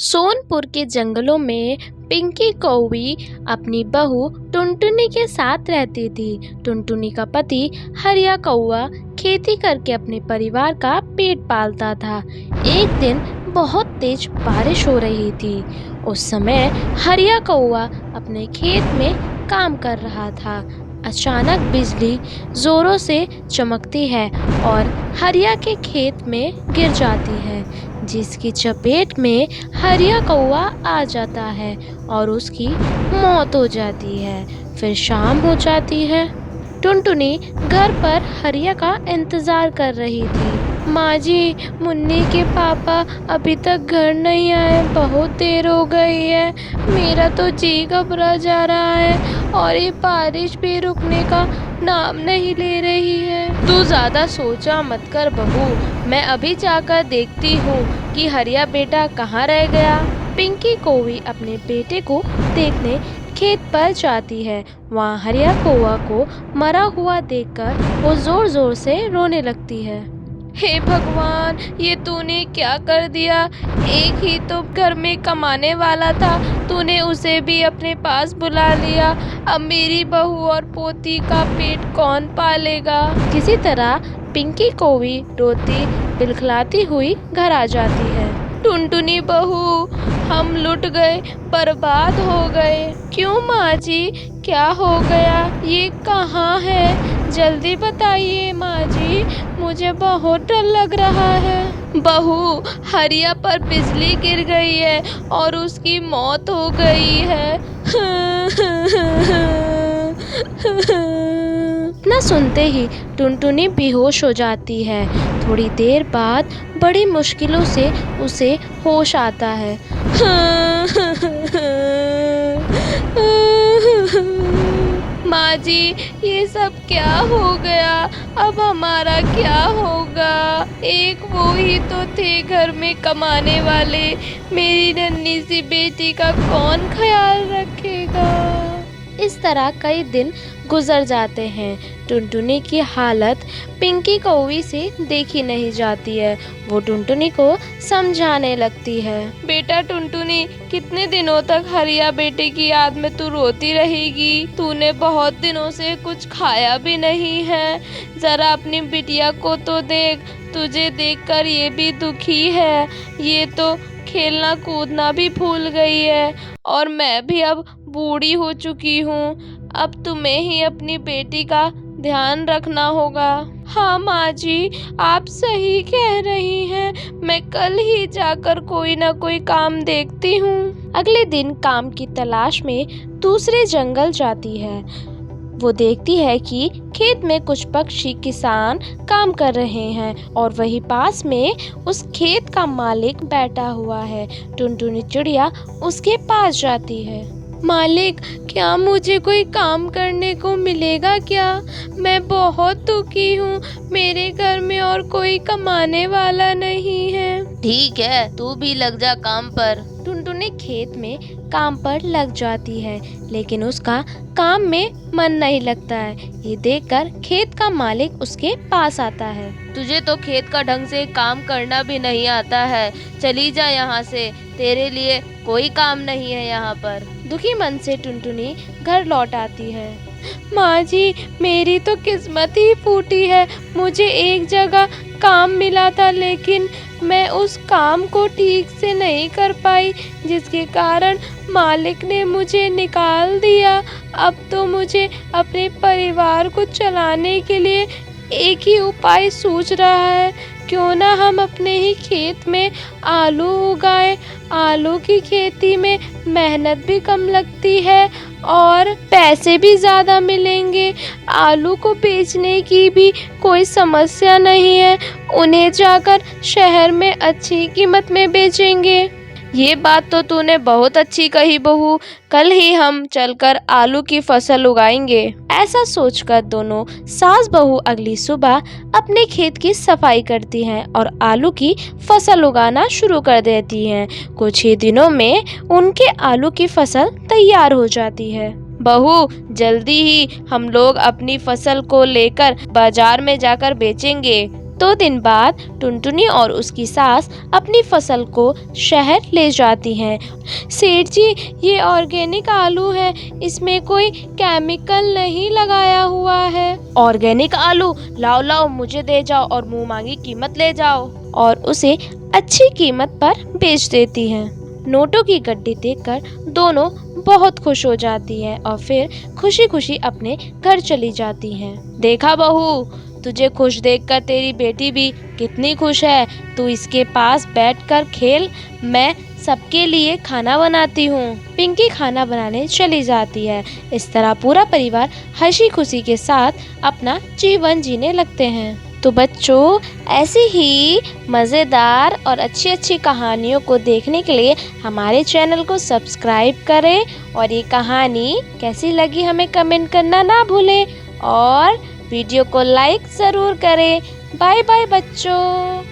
सोनपुर के जंगलों में पिंकी कौवी अपनी बहू टुनटुनी के साथ रहती थी। टुनटुनी का पति हरिया कौवा खेती करके अपने परिवार का पेट पालता था। एक दिन बहुत तेज बारिश हो रही थी। उस समय हरिया कौवा अपने खेत में काम कर रहा था। अचानक बिजली जोरों से चमकती है और हरिया के खेत में गिर जाती है, जिसकी चपेट में हरिया कौवा आ जाता है और उसकी मौत हो जाती है। फिर शाम हो जाती है। टुनटुनी घर पर हरिया का इंतजार कर रही थी। माँ जी, मुन्नी के पापा अभी तक घर नहीं आए, बहुत देर हो गई है। मेरा तो जी घबरा जा रहा है और ये बारिश भी रुकने का नाम नहीं ले रही है। तू ज्यादा सोचा मत कर बहू, मैं अभी जाकर देखती हूँ कि हरिया बेटा कहाँ रह गया। पिंकी कौवी अपने बेटे को देखने खेत पर जाती है। वहाँ हरिया कौवा को मरा हुआ देखकर वो जोर जोर से रोने लगती है। हे भगवान, ये तूने क्या कर दिया? एक ही तो घर में कमाने वाला था, तूने उसे भी अपने पास बुला लिया। अब मेरी बहू और पोती का पेट कौन पालेगा? किसी तरह पिंकी कौवी रोती बिलखलाती हुई घर आ जाती है। टुनटुनी बहू, हम लुट गए, बर्बाद हो गए। क्यों माँ जी, क्या हो गया? ये कहाँ है? जल्दी बताइए माँ जी, मुझे बहुत डर लग रहा है। बहू, हरिया पर बिजली गिर गई है और उसकी मौत हो गई है। इतना सुनते ही टुनटुनी बेहोश हो जाती है। थोड़ी देर बाद बड़ी मुश्किलों से उसे होश आता है। माँ जी, ये सब क्या हो गया? अब हमारा क्या होगा? एक वो ही तो थे घर में कमाने वाले, मेरी नन्ही सी बेटी का कौन ख्याल रखेगा? इस तरह कई दिन गुजर जाते हैं। टुनटुनी की हालत पिंकी कौवी से देखी नहीं जाती है। वो टुनटुनी को समझाने लगती है। बेटा टुनटुनी, कितने दिनों तक हरिया बेटे की याद में तू रोती रहेगी? तूने बहुत दिनों से कुछ खाया भी नहीं है। जरा अपनी बिटिया को तो देख, तुझे देखकर ये भी दुखी है। ये तो खेलना कूदना भी भूल गई है और मैं भी अब बूढ़ी हो चुकी हूँ। अब तुम्हें ही अपनी बेटी का ध्यान रखना होगा। हाँ माँ जी, आप सही कह रही हैं। मैं कल ही जाकर कोई ना कोई काम देखती हूँ। अगले दिन काम की तलाश में दूसरे जंगल जाती है। वो देखती है कि खेत में कुछ पक्षी किसान काम कर रहे हैं और वहीं पास में उस खेत का मालिक बैठा हुआ है। टुनटुनी चिड़िया उसके पास जाती है। मालिक, क्या मुझे कोई काम करने को मिलेगा क्या? मैं बहुत दुखी हूँ, मेरे घर में और कोई कमाने वाला नहीं है। ठीक है, तू भी लग जा काम पर। टुनटुनी खेत में काम पर लग जाती है, लेकिन उसका काम में मन नहीं लगता है। ये देखकर खेत का मालिक उसके पास आता है। तुझे तो खेत का ढंग से काम करना भी नहीं आता है, चली जा यहाँ से, तेरे लिए कोई काम नहीं है यहाँ पर। दुखी मन से टुनटुनी घर लौट आती है। माँ जी, मेरी तो किस्मत ही फूटी है। मुझे एक जगह काम मिला था, लेकिन मैं उस काम को ठीक से नहीं कर पाई, जिसके कारण मालिक ने मुझे निकाल दिया। अब तो मुझे अपने परिवार को चलाने के लिए एक ही उपाय सूझ रहा है। क्यों ना हम अपने ही खेत में आलू उगाएं। आलू की खेती में मेहनत भी कम लगती है और पैसे भी ज़्यादा मिलेंगे। आलू को बेचने की भी कोई समस्या नहीं है, उन्हें जाकर शहर में अच्छी कीमत में बेचेंगे। ये बात तो तूने बहुत अच्छी कही बहू, कल ही हम चलकर आलू की फसल उगाएंगे। ऐसा सोचकर दोनों सास बहू अगली सुबह अपने खेत की सफाई करती हैं और आलू की फसल उगाना शुरू कर देती हैं। कुछ ही दिनों में उनके आलू की फसल तैयार हो जाती है। बहू, जल्दी ही हम लोग अपनी फसल को लेकर बाजार में जाकर बेचेंगे। 2 दिन बाद टुनटुनी और उसकी सास अपनी फसल को शहर ले जाती हैं। सेठ जी, ये ऑर्गेनिक आलू है, इसमें कोई केमिकल नहीं लगाया हुआ है। ऑर्गेनिक आलू? लाओ लाओ, मुझे दे जाओ और मुंह मांगी कीमत ले जाओ। और उसे अच्छी कीमत पर बेच देती हैं। नोटों की गड्डी देखकर दोनों बहुत खुश हो जाती हैं और फिर खुशी खुशी अपने घर चली जाती हैं। देखा बहू, तुझे खुश देखकर तेरी बेटी भी कितनी खुश है। तू इसके पास बैठकर खेल, मैं सबके लिए खाना बनाती हूँ। पिंकी खाना बनाने चली जाती है। इस तरह पूरा परिवार हंसी खुशी के साथ अपना जीवन जीने लगते हैं। तो बच्चों, ऐसी ही मज़ेदार और अच्छी अच्छी कहानियों को देखने के लिए हमारे चैनल को सब्सक्राइब करें और ये कहानी कैसी लगी हमें कमेंट करना ना भूलें और वीडियो को लाइक ज़रूर करें। बाय बाय बच्चों।